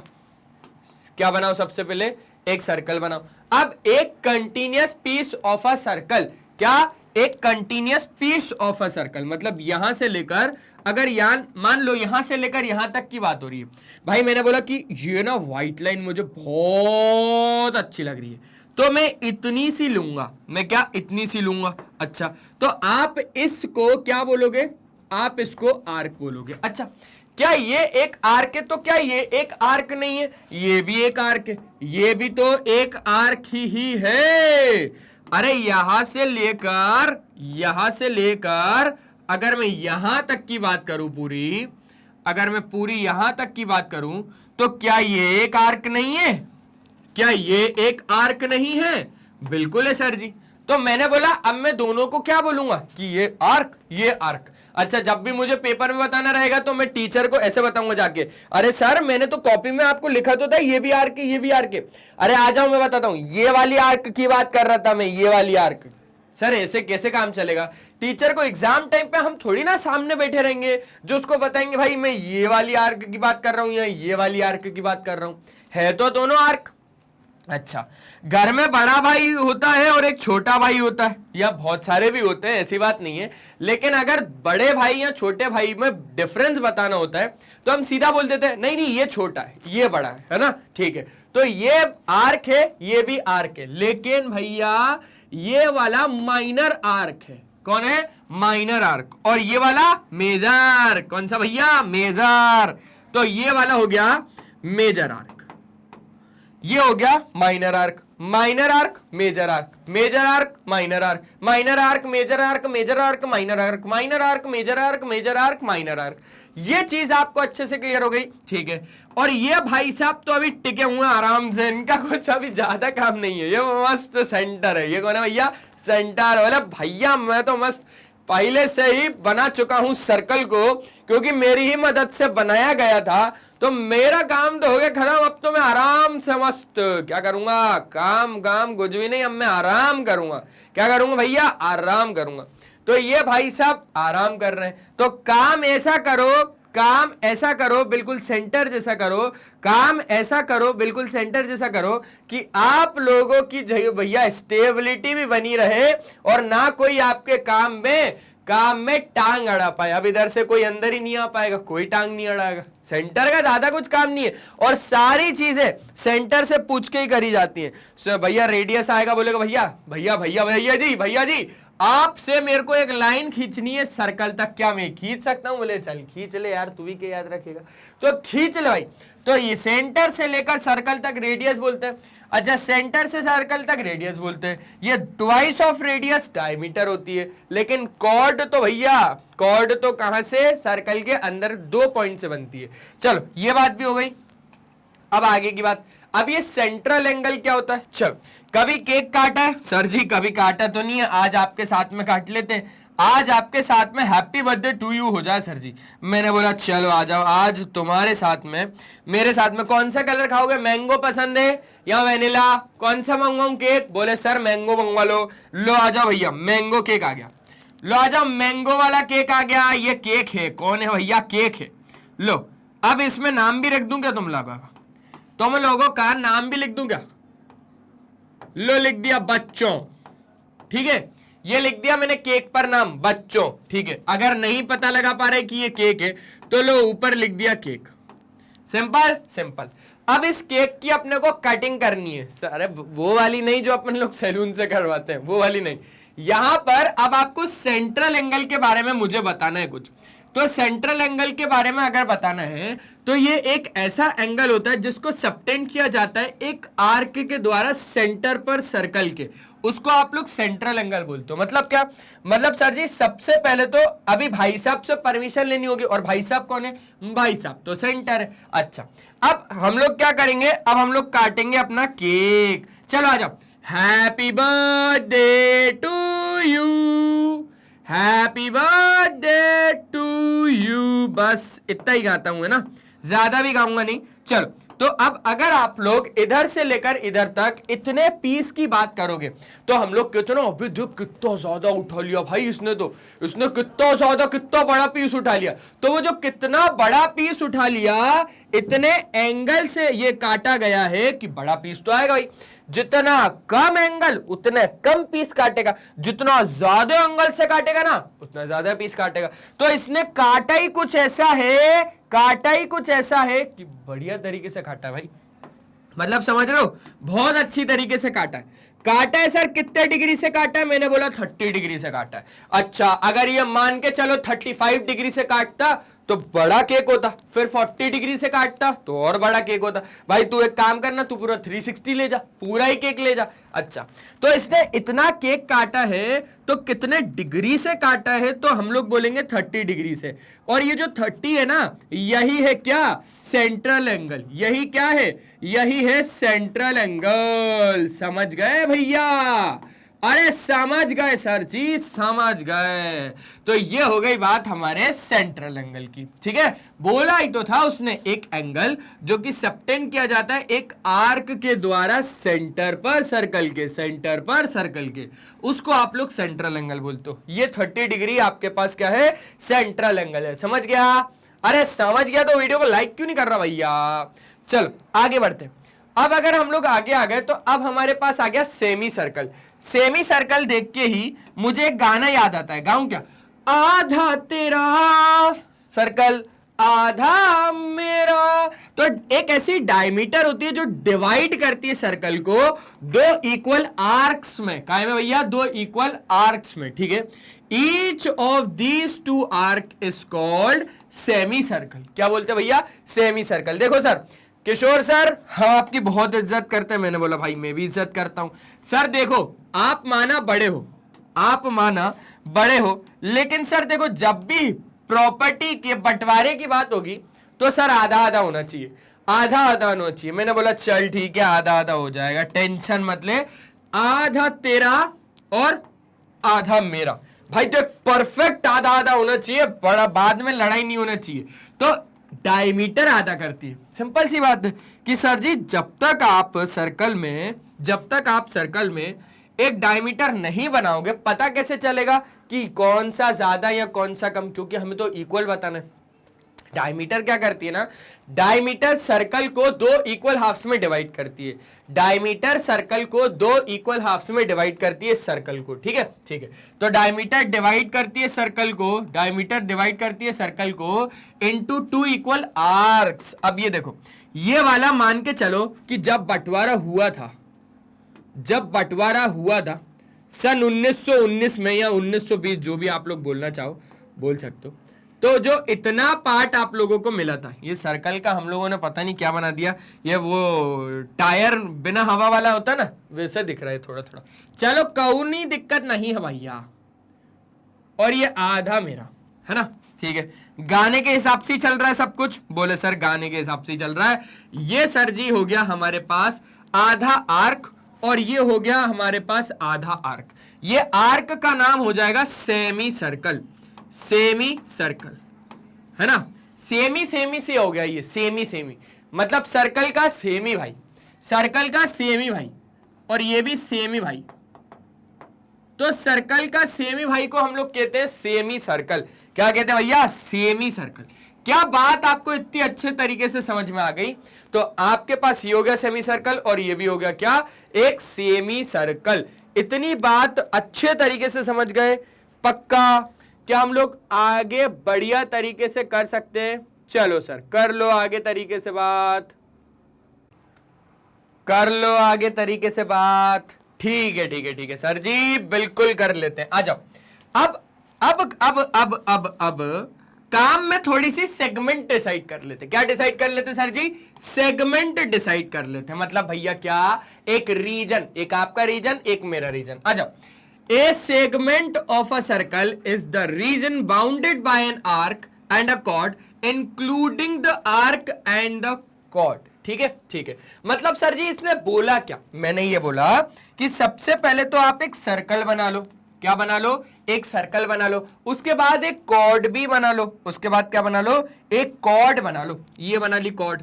क्या बनाओ? सबसे पहले एक सर्कल बनाओ। अब एक continuous piece of a circle, क्या? एक continuous piece of a circle मतलब यहां से लेकर, अगर यहां मान लो यहां से लेकर यहां तक की बात हो रही है भाई, मैंने बोला कि ये ना व्हाइट लाइन मुझे बहुत अच्छी लग रही है तो मैं इतनी सी लूंगा। मैं क्या? इतनी सी लूंगा। अच्छा, तो आप इसको क्या बोलोगे? आप इसको आर्क बोलोगे। अच्छा, क्या ये एक आर्क है? तो क्या ये एक आर्क नहीं है? ये भी एक आर्क है, ये भी तो एक आर्क ही है। अरे यहां से लेकर अगर मैं यहां तक की बात करूं पूरी, अगर मैं पूरी यहां तक की बात करूं तो क्या ये एक आर्क नहीं है? क्या ये एक आर्क नहीं है? बिल्कुल है सर जी। तो मैंने बोला अब मैं दोनों को क्या बोलूंगा कि ये आर्क, ये आर्क। अच्छा, जब भी मुझे पेपर में बताना रहेगा तो मैं टीचर को ऐसे बताऊंगा जाके, अरे सर मैंने तो कॉपी में आपको लिखा तो था ये भी आर्क है, ये भी आर्क है। अरे आ जाओ मैं बताता हूं, ये वाली आर्क की बात कर रहा था मैं, ये वाली आर्क। सर ऐसे कैसे काम चलेगा? टीचर को एग्जाम टाइम पे हम थोड़ी ना सामने बैठे रहेंगे जो उसको बताएंगे भाई मैं ये वाली आर्क की बात कर रहा हूं या ये वाली आर्क की बात कर रहा हूं, है तो दोनों आर्क। अच्छा, घर में बड़ा भाई होता है और एक छोटा भाई होता है, या बहुत सारे भी होते हैं, ऐसी बात नहीं है, लेकिन अगर बड़े भाई या छोटे भाई में डिफरेंस बताना होता है तो हम सीधा बोल देते हैं नहीं नहीं ये छोटा है ये बड़ा है ना, ठीक है। तो ये आर्क है, ये भी आर्क है, लेकिन भैया ये वाला माइनर आर्क है। कौन है? Minor arc. और ये वाला मेजर। कौन सा भैया? मेजर। तो ये वाला हो गया मेजर आर्क, ये हो गया minor arc. Minor arc major arc, major arc minor arc, minor arc major arc, major arc minor arc, minor arc major arc, major arc minor arc. ये चीज आपको अच्छे से क्लियर हो गई, ठीक है। और ये भाई साहब तो अभी टिके हुए आराम से, इनका कुछ अभी ज्यादा काम नहीं है, ये मस्त सेंटर है। ये कौन है भैया? सेंटर। बोले भैया मैं तो मस्त पहले से ही बना चुका हूं सर्कल को, क्योंकि मेरी ही मदद से बनाया गया था, तो मेरा काम तो हो गया खत्म। अब तो मैं आराम से मस्त क्या करूंगा? काम कुछ भी नहीं, अब मैं आराम करूंगा। क्या करूंगा भैया? आराम करूंगा। तो ये भाई साहब आराम कर रहे हैं, तो काम ऐसा करो, काम ऐसा करो बिल्कुल सेंटर जैसा करो, काम ऐसा करो बिल्कुल सेंटर जैसा करो कि आप लोगों की भैया स्टेबिलिटी भी बनी रहे और ना कोई आपके काम में टांग अड़ा पाए। अब इधर से कोई अंदर ही नहीं आ पाएगा, कोई टांग नहीं अड़ाएगा। सेंटर का ज्यादा कुछ काम नहीं है और सारी चीजें सेंटर से पूछ के ही करी जाती हैं। भैया रेडियस आएगा, बोलेगा भैया भैया भैया भैया जी आपसे मेरे को एक लाइन खींचनी है सर्कल तक, क्या मैं खींच सकता हूं? बोले चल खींच ले यार, तू भी क्या याद रखेगा, तो खींच ले भाई। तो ये सेंटर से लेकर सर्कल तक रेडियस बोलते हैं। अच्छा, सेंटर से सर्कल तक रेडियस बोलते हैं। ये ट्वाइस ऑफ रेडियस डायमीटर होती है, लेकिन कॉर्ड तो भैया कॉर्ड तो कहां से? सर्कल के अंदर 2 पॉइंट से बनती है। चलो ये बात भी हो गई। अब आगे की बात, अब ये सेंट्रल एंगल क्या होता है? चलो, कभी केक काटा है? सर जी कभी काटा तो नहीं है, आज आपके साथ में काट लेते हैं। आज आपके साथ में हैप्पी बर्थडे टू यू हो जाए सर जी। मैंने बोला चलो आ जाओ, आज तुम्हारे साथ में मेरे साथ में कौन सा कलर खाओगे? मैंगो पसंद है या वेनिला? कौन सा मंगवाऊं केक? बोले सर मैंगो मंगवा लो आ जाओ भैया, मैंगो केक आ गया। लो आ जाओ, मैंगो वाला केक आ गया। ये केक है, कौन है भैया? केक है। लो अब इसमें नाम भी रख दूं क्या तुम लोगों का? तुम लोगों का नाम भी लिख दूं क्या? लो लिख दिया बच्चों, ठीक है। ये लिख दिया मैंने केक पर नाम बच्चों, ठीक है। अगर नहीं पता लगा पा रहे कि ये केक है तो लो ऊपर लिख दिया केक। Simple simple. अब इस केक की अपने को कटिंग करनी है। अरे वो वाली नहीं जो अपन लोग सैलून से करवाते हैं, वो वाली नहीं। यहां पर अब आपको सेंट्रल एंगल के बारे में मुझे बताना है कुछ। तो सेंट्रल एंगल के बारे में अगर बताना है तो ये एक ऐसा एंगल होता है जिसको सबटेंड किया जाता है एक आर्क के द्वारा सेंटर पर सर्कल के, उसको आप लोग सेंट्रल एंगल बोलते हो। मतलब क्या? मतलब सर जी सबसे पहले तो अभी भाई साहब से परमिशन लेनी होगी, और भाई साहब कौन है? भाई साहब तो सेंटर है। अच्छा, अब हम लोग क्या करेंगे? अब हम लोग काटेंगे अपना केक। चलो आ जाओ। Happy birthday to you, happy birthday to you, बस इतना ही गाता हूं, है ना, ज्यादा भी गाऊंगा नहीं। चलो, तो अब अगर आप लोग इधर से लेकर इधर तक इतने पीस की बात करोगे तो हम लोग कितना, अभी देख कितना ज्यादा उठा लिया भाई इसने कितना ज्यादा कितना बड़ा पीस उठा लिया। तो वो जो कितना बड़ा पीस उठा लिया, इतने एंगल से ये काटा गया है कि बड़ा पीस तो आएगा भाई। जितना कम एंगल उतने कम पीस काटेगा, जितना ज्यादा एंगल से काटेगा ना उतना ज्यादा पीस काटेगा। तो इसने काटा ही कुछ ऐसा है कि बढ़िया तरीके से काटा भाई। मतलब समझ रहे हो, बहुत अच्छी तरीके से काटा है सर। कितने डिग्री से काटा है? मैंने बोला 30 डिग्री से काटा है। अच्छा, अगर ये मान के चलो 35 डिग्री से काटता तो बड़ा केक होता, फिर 40 डिग्री से काटता तो और बड़ा केक होता। भाई तू एक काम करना, तू पूरा 360 ले जा, पूरा ही केक ले जा। अच्छा, तो इसने इतना केक काटा है तो कितने डिग्री से काटा है? तो हम लोग बोलेंगे 30 डिग्री से। और ये जो 30 है ना, यही है क्या? Central angle. यही क्या है? यही है सेंट्रल एंगल। समझ गए भैया? अरे समझ गए सर जी, समझ गए। तो ये हो गई बात हमारे सेंट्रल एंगल की, ठीक है। बोला ही तो था उसने, एक एंगल जो कि सबटेंड किया जाता है एक आर्क के द्वारा सेंटर पर सर्कल के, सेंटर पर सर्कल के, उसको आप लोग सेंट्रल एंगल बोलते हो। ये 30 डिग्री आपके पास क्या है, सेंट्रल एंगल है। समझ गया? अरे समझ गया तो वीडियो को लाइक क्यों नहीं कर रहा भैया? चलो आगे बढ़ते। अब अगर हम लोग आगे आ गए तो अब हमारे पास आ गया सेमी सर्कल। सेमी सर्कल देख के ही मुझे एक गाना याद आता है, गाऊं क्या? आधा तेरा सर्कल आधा मेरा। तो एक ऐसी डायमीटर होती है जो डिवाइड करती है सर्कल को दो इक्वल आर्क्स में। काय में भैया? दो इक्वल आर्क्स में, ठीक है। Each of these two arc is called semi circle. क्या बोलते हैं भैया? Semi circle. देखो सर, किशोर सर हम आपकी बहुत इज्जत करते हैं। मैंने बोला भाई मैं भी इज्जत करता हूं। सर देखो, आप माना बड़े हो, आप माना बड़े हो, लेकिन सर देखो जब भी प्रॉपर्टी के बंटवारे की बात होगी तो सर आधा आधा होना चाहिए, आधा आधा होना चाहिए। मैंने बोला चल ठीक है, आधा आधा हो जाएगा, टेंशन मत ले। आधा तेरा और आधा मेरा। भाई तो एक परफेक्ट आधा आधा होना चाहिए, बड़ा बाद में लड़ाई नहीं होना चाहिए। तो डायमीटर आधा करती है। सिंपल सी बात है कि सर जी जब तक आप सर्कल में एक डायमीटर नहीं बनाओगे, पता कैसे चलेगा कि कौन सा ज्यादा या कौन सा कम? क्योंकि हमें तो इक्वल बताना है। डायमीटर क्या करती है ना, डायमीटर सर्कल को दो इक्वल हाफ्स में डिवाइड करती है। डायमीटर सर्कल को दो इक्वल हाफ्स में डिवाइड करती है सर्कल को, ठीक है, ठीक है। तो डायमीटर डिवाइड करती है सर्कल को, डायमीटर डिवाइड करती है सर्कल को इनटू टू इक्वल आर्क्स। अब ये देखो, ये वाला मान के चलो कि जब बंटवारा हुआ था, जब बंटवारा हुआ था सन 1919 में या 1920, जो भी आप लोग बोलना चाहो बोल सकते हो। तो जो इतना पार्ट आप लोगों को मिला था, ये सर्कल का हम लोगों ने पता नहीं क्या बना दिया, ये वो टायर बिना हवा वाला होता ना, वैसे दिख रहा है थोड़ा थोड़ा। चलो कौनी दिक्कत नहीं है भैया। और ये आधा मेरा है ना, ठीक है। गाने के हिसाब से चल रहा है सब कुछ? बोले सर गाने के हिसाब से चल रहा है। ये सर जी हो गया हमारे पास आधा आर्क, और ये हो गया हमारे पास आधा आर्क। ये आर्क का नाम हो जाएगा सेमी सर्कल, सेमी सर्कल है ना। सेमी सेमी से हो गया ये, सेमी सेमी मतलब सर्कल का सेमी भाई, सर्कल का सेमी भाई, और ये भी सेमी भाई। तो सर्कल का सेमी भाई को हम लोग कहते हैं सेमी सर्कल। क्या कहते हैं भैया? Semi circle. क्या बात आपको इतनी अच्छे तरीके से समझ में आ गई? तो आपके पास ये हो गया सेमी सर्कल, और ये भी हो गया क्या? एक सेमी सर्कल। इतनी बात अच्छे तरीके से समझ गए? पक्का? क्या हम लोग आगे बढ़िया तरीके से कर सकते हैं? चलो सर कर लो आगे तरीके से बात, कर लो आगे तरीके से बात। ठीक है ठीक है ठीक है सर जी, बिल्कुल कर लेते हैं। आ जाओ। अब काम में थोड़ी सी सेगमेंट डिसाइड कर लेते। क्या डिसाइड कर लेते सर जी? सेगमेंट डिसाइड कर लेते। मतलब भैया क्या? एक रीजन, एक आपका रीजन, एक मेरा रीजन। आ जाओ। A segment of a circle is the region bounded by an arc and a chord, including the arc and the chord. ठीक है ठीक है। मतलब सर जी इसने बोला क्या? मैंने ये बोला कि सबसे पहले तो आप एक सर्कल बना लो। क्या बना लो? एक सर्कल बना लो। उसके बाद एक कॉर्ड भी बना लो। उसके बाद क्या बना लो? एक कॉर्ड बना लो। ये बना ली कॉर्ड।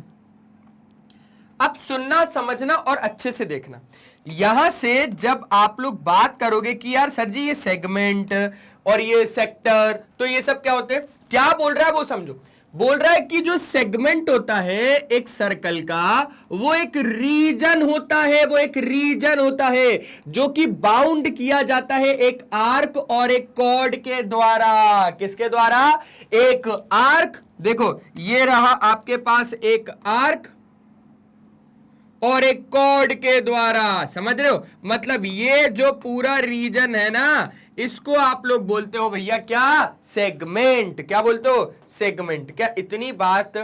अब सुनना समझना और अच्छे से देखना। यहां से जब आप लोग बात करोगे कि यार सर जी ये सेगमेंट और ये सेक्टर, तो ये सब क्या होते हैं? क्या बोल रहा है वो समझो। बोल रहा है कि जो सेगमेंट होता है एक सर्कल का, वो एक रीजन होता है, वो एक रीजन होता है जो कि बाउंड किया जाता है एक आर्क और एक कॉर्ड के द्वारा। किसके द्वारा? एक आर्क। देखो ये रहा आपके पास एक आर्क और एक कॉर्ड के द्वारा। समझ रहे हो? मतलब ये जो पूरा रीजन है ना, इसको आप लोग बोलते हो भैया क्या? सेगमेंट। क्या बोलते हो? सेगमेंट। क्या इतनी बात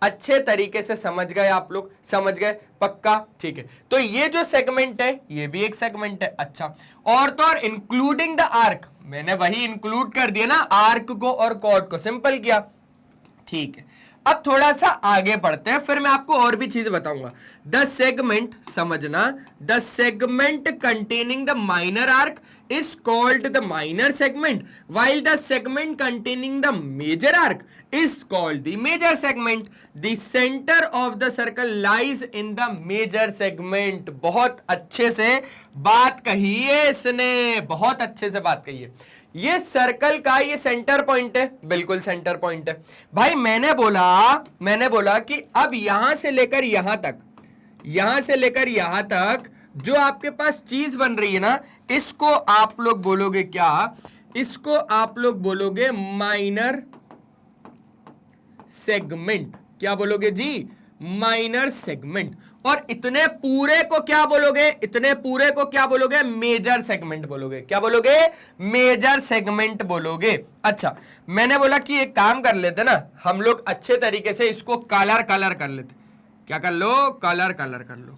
अच्छे तरीके से समझ गए आप लोग? समझ गए? पक्का? ठीक है। तो ये जो सेगमेंट है ये भी एक सेगमेंट है। अच्छा, और तो और इंक्लूडिंग द आर्क, मैंने वही इंक्लूड कर दिया ना आर्क को और कॉर्ड को, सिंपल किया। ठीक है। अब थोड़ा सा आगे बढ़ते हैं, फिर मैं आपको और भी चीज बताऊंगा। द सेगमेंट, समझना, the segment containing the minor arc is called the minor segment, while the segment containing the major arc is called the major segment. The center of the circle lies in the major segment. बहुत अच्छे से बात कही है इसने, बहुत अच्छे से बात कही है। ये सर्कल का ये सेंटर पॉइंट है, बिल्कुल सेंटर पॉइंट है भाई। मैंने बोला कि अब यहां से लेकर यहां तक, यहां से लेकर यहां तक जो आपके पास चीज बन रही है ना, इसको आप लोग बोलोगे क्या? इसको आप लोग बोलोगे माइनर सेगमेंट। क्या बोलोगे जी? Minor segment. और इतने पूरे को क्या बोलोगे? इतने पूरे को क्या बोलोगे? मेजर सेगमेंट बोलोगे। क्या बोलोगे? मेजर सेगमेंट बोलोगे। अच्छा, मैंने बोला कि एक काम कर लेते ना हम लोग, अच्छे तरीके से इसको कलर कर लेते। क्या कर लो? कलर कर लो।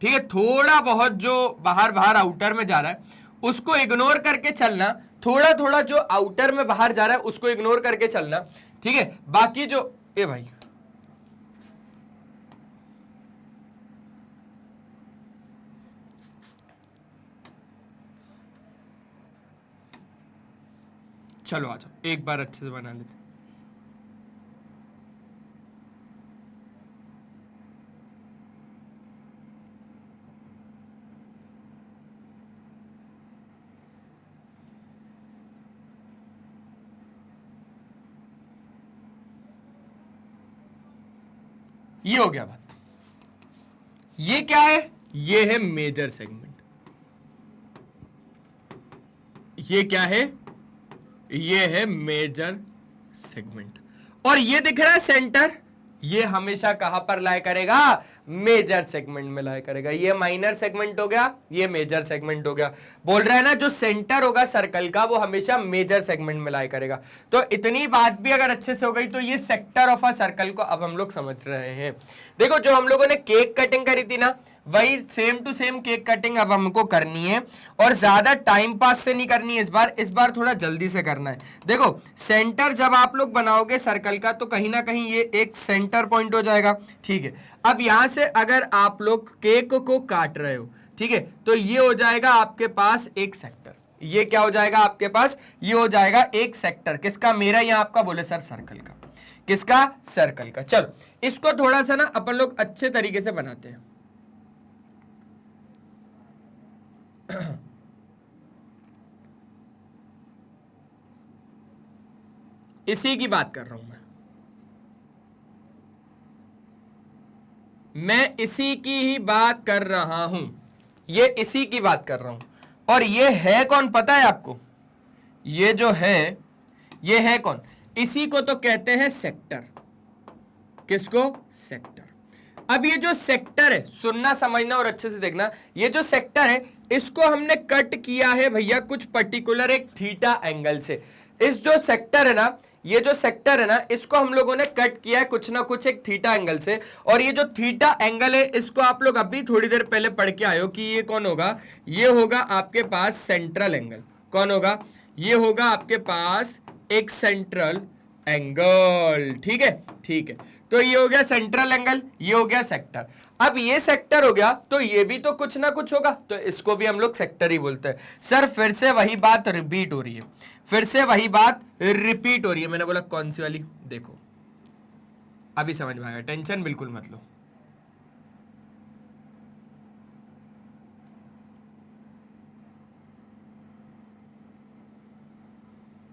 ठीक है, थोड़ा बहुत जो बाहर आउटर में जा रहा है उसको इग्नोर करके चलना, थोड़ा थोड़ा जो आउटर में बाहर जा रहा है उसको इग्नोर करके चलना, ठीक है। बाकी जो ए भाई चलो आ जाओ, एक बार अच्छे से बना लेते। ये हो गया बात। ये क्या है? ये है मेजर सेगमेंट। ये क्या है? ये है मेजर सेगमेंट। और ये दिख रहा है सेंटर, ये हमेशा कहां पर लाया करेगा? मेजर सेगमेंट में लाया करेगा। ये माइनर सेगमेंट हो गया, ये मेजर सेगमेंट हो गया। बोल रहा है ना जो सेंटर होगा सर्कल का वो हमेशा मेजर सेगमेंट में लाया करेगा। तो इतनी बात भी अगर अच्छे से हो गई तो ये सेक्टर ऑफ अ सर्कल को अब हम लोग समझ रहे हैं। देखो जो हम लोगों ने केक कटिंग करी थी ना, वही same to same cake cutting अब हमको करनी है, और ज्यादा टाइम पास से नहीं करनी है इस बार थोड़ा जल्दी से करना है। देखो सेंटर जब आप लोग बनाओगे सर्कल का तो कहीं ना कहीं ये एक सेंटर पॉइंट हो जाएगा, ठीक है। अब यहां से अगर आप लोग केक को काट रहे हो, ठीक है, तो ये हो जाएगा आपके पास एक सेक्टर। ये क्या हो जाएगा आपके पास? ये हो जाएगा एक सेक्टर। किसका? मेरा या आपका? बोले सर सर्कल का। किसका? सर्कल का। चलो इसको थोड़ा सा ना अपन लोग अच्छे तरीके से बनाते हैं। इसी की बात कर रहा हूं मैं इसी की ही बात कर रहा हूं, ये इसी की बात कर रहा हूं। और ये है कौन पता है आपको? ये जो है ये है कौन? इसी को तो कहते हैं सेक्टर। किसको? सेक्टर। अब ये जो सेक्टर है, सुनना समझना और अच्छे से देखना, ये जो सेक्टर है इसको हमने कट किया है भैया कुछ पर्टिकुलर एक थीटा एंगल से। इस जो सेक्टर है ना, ये जो सेक्टर है ना, इसको हम लोगों ने कट किया है कुछ ना कुछ एक थीटा एंगल से। और ये जो थीटा एंगल है इसको आप लोग अभी थोड़ी देर पहले पढ़ के आए हो कि ये कौन होगा? ये होगा आपके पास सेंट्रल एंगल। कौन होगा? ये होगा आपके पास एक सेंट्रल एंगल, ठीक है, ठीक है। तो ये हो गया सेंट्रल एंगल, ये हो गया सेक्टर। अब ये सेक्टर हो गया तो ये भी तो कुछ ना कुछ होगा, तो इसको भी हम लोग सेक्टर ही बोलते हैं। सर फिर से वही बात रिपीट हो रही है, फिर से वही बात रिपीट हो रही है। मैंने बोला कौन सी वाली? देखो अभी समझ में आएगा, टेंशन बिल्कुल मत लो।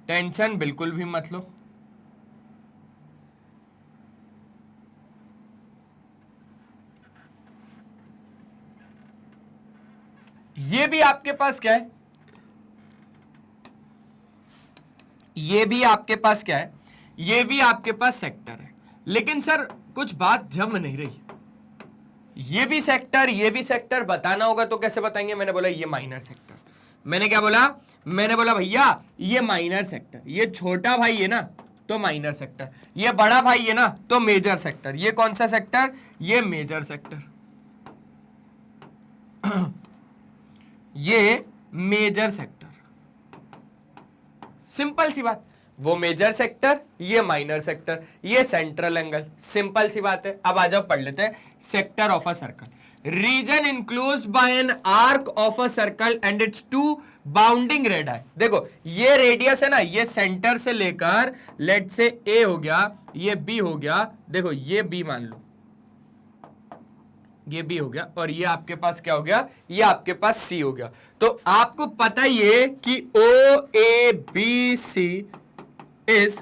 टेंशन बिल्कुल भी मत लो। ये भी आपके पास क्या है? ये भी आपके पास क्या है? ये भी आपके पास सेक्टर है। लेकिन सर कुछ बात जम नहीं रही, ये भी सेक्टर ये भी सेक्टर बताना होगा तो कैसे बताएंगे? मैंने बोला ये माइनर सेक्टर। मैंने क्या बोला? मैंने बोला भैया ये माइनर सेक्टर, ये छोटा भाई है ना तो माइनर सेक्टर, ये बड़ा भाई है ना तो मेजर सेक्टर। ये कौन सा सेक्टर? ये मेजर सेक्टर। ये मेजर सेक्टर, सिंपल सी बात, वो मेजर सेक्टर, ये माइनर सेक्टर, ये सेंट्रल एंगल, सिंपल सी बात है। अब आ जाओ पढ़ लेते हैं sector of a circle, region enclosed by an arc of a circle and its two bounding radii. देखो ये रेडियस है ना, ये सेंटर से लेकर लेट से ए हो गया, ये बी हो गया, देखो ये बी मान लो, ये बी हो गया, और ये आपके पास क्या हो गया, ये आपके पास सी हो गया। तो आपको पता ही है कि O A B C is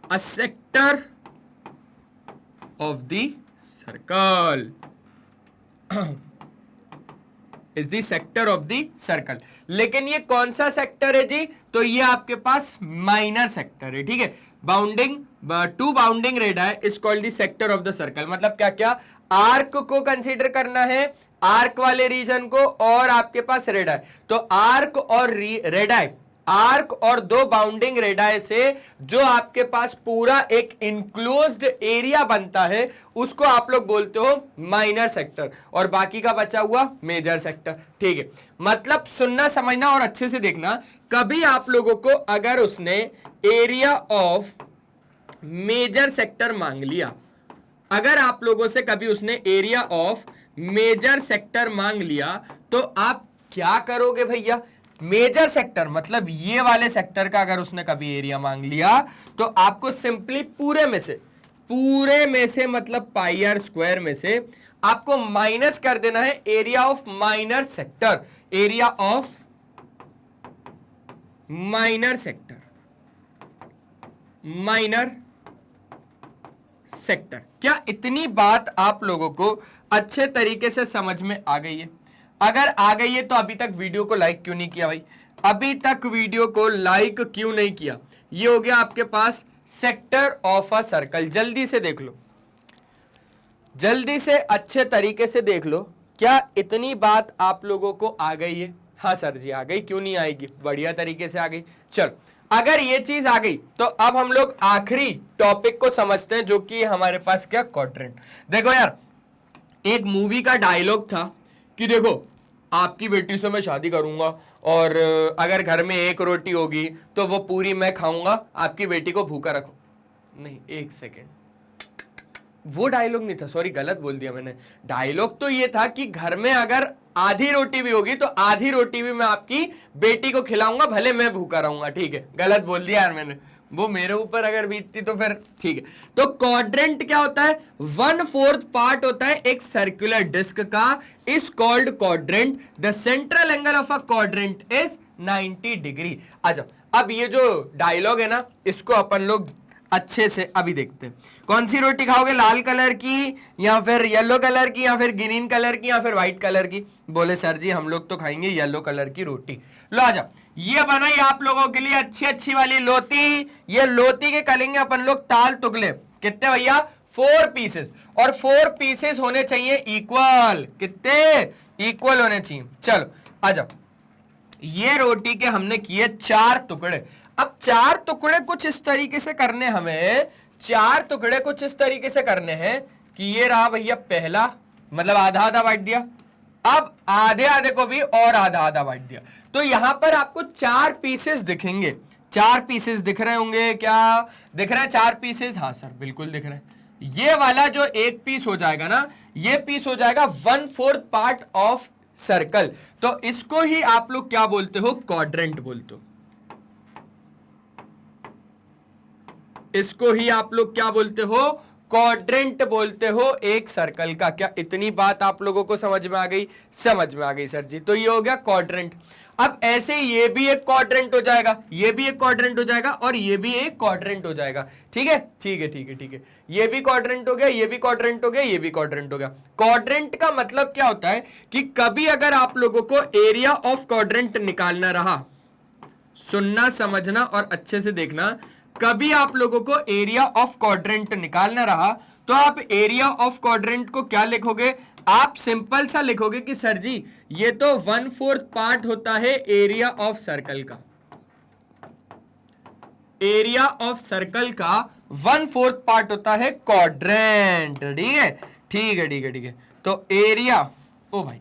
a sector of the circle, is the sector of the circle. लेकिन ये कौन सा सेक्टर है जी, तो ये आपके पास माइनर सेक्टर है, ठीक है। Bounding two bounding radii is called the sector of the circle. मतलब क्या क्या, आर्क को कंसीडर करना है, आर्क वाले रीजन को, और आपके पास रेडाई। तो आर्क और रेडाई, आर्क और दो बाउंडिंग रेडाई से जो आपके पास पूरा एक इनक्लोज्ड एरिया बनता है, उसको आप लोग बोलते हो माइनर सेक्टर, और बाकी का बचा हुआ मेजर सेक्टर, ठीक है। मतलब सुनना समझना और अच्छे से देखना, कभी आप लोगों को अगर उसने एरिया ऑफ मेजर सेक्टर मांग लिया, अगर आप लोगों से कभी उसने एरिया ऑफ मेजर सेक्टर मांग लिया, तो आप क्या करोगे भैया, मेजर सेक्टर मतलब ये वाले सेक्टर का अगर उसने कभी एरिया मांग लिया, तो आपको सिंपली पूरे में से मतलब पाई आर स्क्वायर में से आपको माइनस कर देना है area of minor sector, area of minor sector, minor sector. क्या इतनी बात आप लोगों को अच्छे तरीके से समझ में आ गई है? अगर आ गई है तो अभी तक वीडियो को लाइक क्यों नहीं किया भाई, अभी तक वीडियो को लाइक क्यों नहीं किया? ये हो गया आपके पास सेक्टर ऑफ अ सर्कल। जल्दी से देख लो, जल्दी से अच्छे तरीके से देख लो, क्या इतनी बात आप लोगों को आ गई है? हाँ सर जी आ गई, क्यों नहीं आएगी, बढ़िया तरीके से आ गई। चलो अगर ये चीज आ गई तो अब हम लोग आखिरी टॉपिक को समझते हैं, जो कि हमारे पास क्या, क्वाड्रेंट। देखो यार, एक मूवी का डायलॉग था कि देखो आपकी बेटी से मैं शादी करूंगा, और अगर घर में एक रोटी होगी तो वो पूरी मैं खाऊंगा, आपकी बेटी को भूखा रखो। नहीं, एक सेकेंड, वो डायलॉग नहीं था, सॉरी गलत बोल दिया मैंने। डायलॉग तो ये था कि घर में अगर आधी रोटी भी होगी तो आधी रोटी भी मैं आपकी बेटी को खिलाऊंगा, भले मैं भूखा रहूंगा, ठीक है। गलत बोल दिया यार मैंने, वो मेरे ऊपर अगर बीतती तो फिर ठीक है। तो क्वाड्रेंट क्या होता है, 1/4 पार्ट होता है एक सर्कुलर डिस्क का, is called quadrant. The central angle of a quadrant is 90 degree. अच्छा, अब ये जो डायलॉग है ना, इसको अपन लोग अच्छे से अभी देखते हैं। कौन सी रोटी खाओगे, लाल कलर की या फिर येलो कलर की या फिर ग्रीन कलर की या फिर व्हाइट कलर की? बोले सर जी हम लोग तो खाएंगे येलो कलर की रोटी। लो आजा, ये बनाई आप लोगों के लिए अच्छी अच्छी वाली लोती। ये लोती के करेंगे अपन लोग ताल तुगले। कितने भैया, 4 पीसेस, और 4 पीसेस होने चाहिए इक्वल। कितने, इक्वल होने चाहिए। चलो आजा, ये रोटी के हमने किए 4 टुकड़े। अब 4 टुकड़े कुछ इस तरीके से करने, हमें 4 टुकड़े कुछ इस तरीके से करने हैं कि ये रहा भैया पहला, मतलब आधा आधा बांट दिया, अब आधे आधे को भी और आधा आधा बांट दिया। तो यहां पर आपको 4 पीसेस दिखेंगे। 4 पीसेस दिख रहे होंगे, क्या दिख रहे हैं 4 पीसेस? हाँ सर बिल्कुल दिख रहे हैं। ये वाला जो एक पीस हो जाएगा ना, ये पीस हो जाएगा 1/4 पार्ट ऑफ सर्कल। तो इसको ही आप लोग क्या बोलते हो, क्वाड्रेंट बोलते हो। इसको ही आप लोग क्या बोलते हो, क्वाड्रेंट बोलते हो एक सर्कल का। क्या इतनी बात आप लोगों को समझ में आ गई? समझ में आ गई सर जी। तो ये हो गया क्वाड्रेंट। अब ऐसे ये भी एक क्वाड्रेंट हो जाएगा, ये भी एक क्वाड्रेंट हो जाएगा, और ये भी एक क्वाड्रेंट हो जाएगा। ठीक है ठीक है ठीक है ठीक है, ये भी क्वाड्रेंट हो गया, ये भी क्वाड्रेंट हो गया, ये भी क्वाड्रेंट हो गया। क्वाड्रेंट का मतलब क्या होता है कि कभी अगर आप लोगों को एरिया ऑफ क्वाड्रेंट निकालना रहा, सुनना समझना और अच्छे से देखना, कभी आप लोगों को एरिया ऑफ क्वाड्रेंट निकालना रहा तो आप एरिया ऑफ क्वाड्रेंट को क्या लिखोगे? आप सिंपल सा लिखोगे कि सर जी ये तो 1/4 पार्ट होता है एरिया ऑफ सर्कल का। एरिया ऑफ सर्कल का 1/4 पार्ट होता है क्वाड्रेंट। ठीक है ठीक है ठीक है ठीक है। तो एरिया, ओ भाई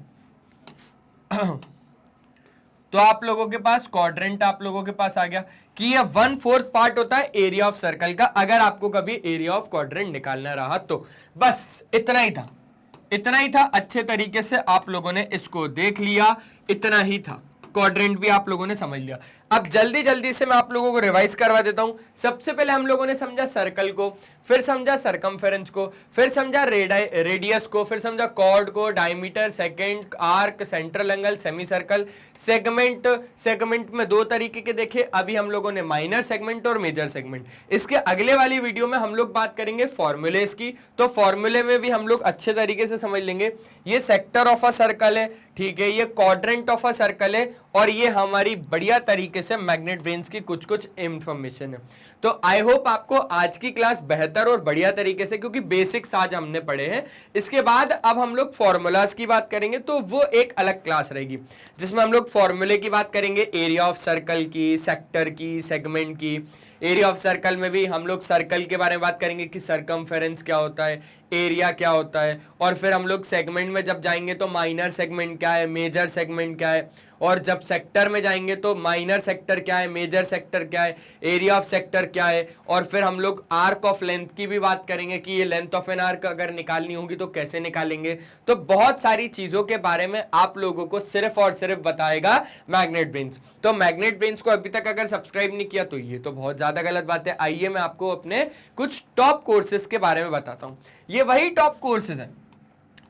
तो आप लोगों के पास क्वाड्रेंट आप लोगों के पास आ गया कि ये 1/4 पार्ट होता है एरिया ऑफ सर्कल का, अगर आपको कभी एरिया ऑफ क्वाड्रेंट निकालना रहा तो। बस इतना ही था, इतना ही था। अच्छे तरीके से आप लोगों ने इसको देख लिया, इतना ही था। क्वाड्रेंट भी आप लोगों ने समझ लिया। अब जल्दी जल्दी से मैं आप लोगों को रिवाइज करवा देता हूं। सबसे पहले हम लोगों ने समझा सर्कल को, फिर समझा सरकमफेरेंस को, फिर समझा रेडियस को, फिर समझा कॉर्ड को, diameter, second, arc, central angle, semi circle, segment. Segment में दो तरीके के देखे, अभी हम लोगों ने माइनर सेगमेंट और मेजर सेगमेंट। इसके अगले वाली वीडियो में हम लोग बात करेंगे फॉर्मूलेस की, तो फॉर्मूले में भी हम लोग अच्छे तरीके से समझ लेंगे। ये सेक्टर ऑफ अ सर्कल है, ठीक है, ये क्वाड्रेंट ऑफ अ सर्कल है, और ये हमारी बढ़िया तरीके से मैग्नेट ब्रेन्स की कुछ कुछ इंफॉर्मेशन है। तो आई होप आपको आज की क्लास बेहतर और बढ़िया तरीके से, क्योंकि बेसिक्स आज हमने पढ़े हैं, इसके बाद अब हम लोग फॉर्मूलाज की बात करेंगे, तो वो एक अलग क्लास रहेगी जिसमें हम लोग फॉर्मूले की बात करेंगे, एरिया ऑफ सर्कल की, सेक्टर की, सेगमेंट की। एरिया ऑफ सर्कल में भी हम लोग सर्कल के बारे में बात करेंगे कि सरकमफेरेंस क्या होता है, एरिया क्या होता है, और फिर हम लोग सेगमेंट में जब जाएंगे तो माइनर सेगमेंट क्या है, मेजर सेगमेंट क्या है, और जब सेक्टर में जाएंगे तो माइनर सेक्टर क्या है, मेजर सेक्टर क्या है, एरिया ऑफ सेक्टर क्या है, और फिर हम लोग आर्क ऑफ लेंथ की भी बात करेंगे कि ये लेंथ ऑफ एन आर्क अगर निकालनी होगी तो कैसे निकालेंगे। तो बहुत सारी चीजों के बारे में आप लोगों को सिर्फ और सिर्फ बताएगा मैग्नेट ब्रेन्स। तो मैग्नेट ब्रेन्स को अभी तक अगर सब्सक्राइब नहीं किया तो ये तो बहुत ज्यादा गलत बात है। आइए मैं आपको अपने कुछ टॉप कोर्सेज के बारे में बताता हूं। ये वही टॉप कोर्सेज हैं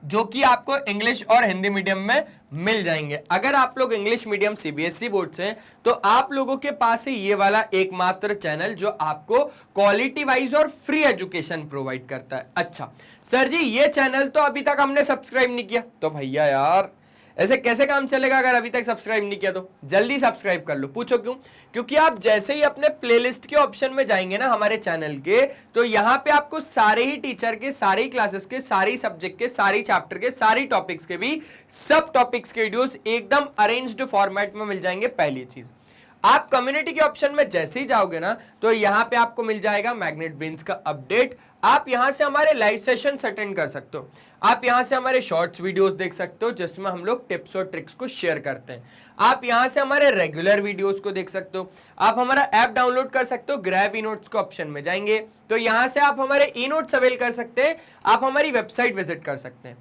जो कि आपको इंग्लिश और हिंदी मीडियम में मिल जाएंगे। अगर आप लोग इंग्लिश मीडियम सीबीएसई बोर्ड से हैं तो आप लोगों के पास है ये वाला एकमात्र चैनल जो आपको क्वालिटी वाइज और फ्री एजुकेशन प्रोवाइड करता है। अच्छा सर जी, ये चैनल तो अभी तक हमने सब्सक्राइब नहीं किया। तो भैया यार ऐसे कैसे काम चलेगा, अगर अभी तक सब्सक्राइब नहीं किया तो जल्दी सब्सक्राइब कर लो। पूछो क्यों? क्योंकि आप जैसे ही अपने प्लेलिस्ट के ऑप्शन में जाएंगे ना हमारे चैनल के, तो यहाँ पे आपको सारे ही टीचर के, सारी क्लासेस के, सारी सब्जेक्ट के, सारी चैप्टर के, सारी टॉपिक्स के भी सब टॉपिक्स के वीडियोस एकदम अरेंज्ड फॉर्मेट में मिल जाएंगे। पहली चीज, आप कम्युनिटी के ऑप्शन में जैसे ही जाओगे ना तो यहाँ पे आपको मिल जाएगा मैग्नेट ब्रेन्स का अपडेट। आप यहाँ से हमारे लाइव सेशन अटेंड कर सकते हो, आप यहाँ से हमारे शॉर्ट्स वीडियोस देख सकते हो जिसमें हम लोग टिप्स और ट्रिक्स को शेयर करते हैं। आप यहाँ से हमारे रेगुलर वीडियोस को देख सकते हो। आप हमारा ऐप डाउनलोड कर सकते हो, ग्रैब ई नोट्स को ऑप्शन में जाएंगे तो यहाँ से आप हमारे ई नोट्स अवेल कर सकते हैं। आप हमारी वेबसाइट विजिट कर सकते हैं।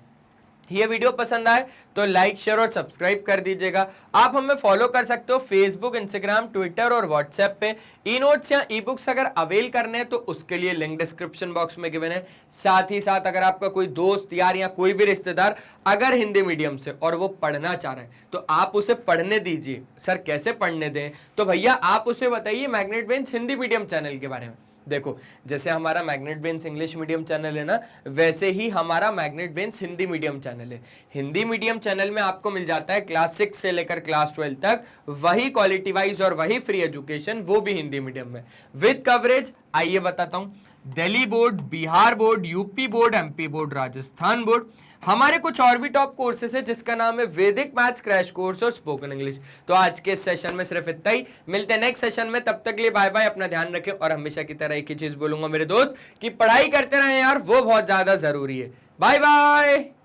ये वीडियो पसंद आए तो लाइक, शेयर और सब्सक्राइब कर दीजिएगा। आप हमें फॉलो कर सकते हो फेसबुक, इंस्टाग्राम, ट्विटर और व्हाट्सएप पे। ई नोट्स या ई बुक्स अगर अवेल करने हैं तो उसके लिए लिंक डिस्क्रिप्शन बॉक्स में गिवन है। साथ ही साथ अगर आपका कोई दोस्त यार या कोई भी रिश्तेदार अगर हिंदी मीडियम से और वो पढ़ना चाह रहा है तो आप उसे पढ़ने दीजिए। सर कैसे पढ़ने दें? तो भैया आप उसे बताइए magnet brains Hindi medium channel के बारे में। देखो जैसे हमारा magnet brains English medium channel है ना, वैसे ही हमारा magnet brains Hindi medium channel है। हिंदी मीडियम चैनल में आपको मिल जाता है क्लास 6 से लेकर क्लास 12 तक वही क्वालिटी वाइज और वही फ्री एजुकेशन, वो भी हिंदी मीडियम में विद कवरेज। आइए बताता हूं, Delhi board, Bihar board, UP board, MP board, Rajasthan board. हमारे कुछ और भी टॉप कोर्सेस है जिसका नाम है वैदिक मैथ्स क्रैश कोर्स और स्पोकन इंग्लिश। तो आज के सेशन में सिर्फ इतना ही, मिलते हैं नेक्स्ट सेशन में। तब तक के लिए बाय बाय, अपना ध्यान रखें और हमेशा की तरह एक ही चीज बोलूंगा मेरे दोस्त कि पढ़ाई करते रहें यार, वो बहुत ज्यादा जरूरी है। Bye bye.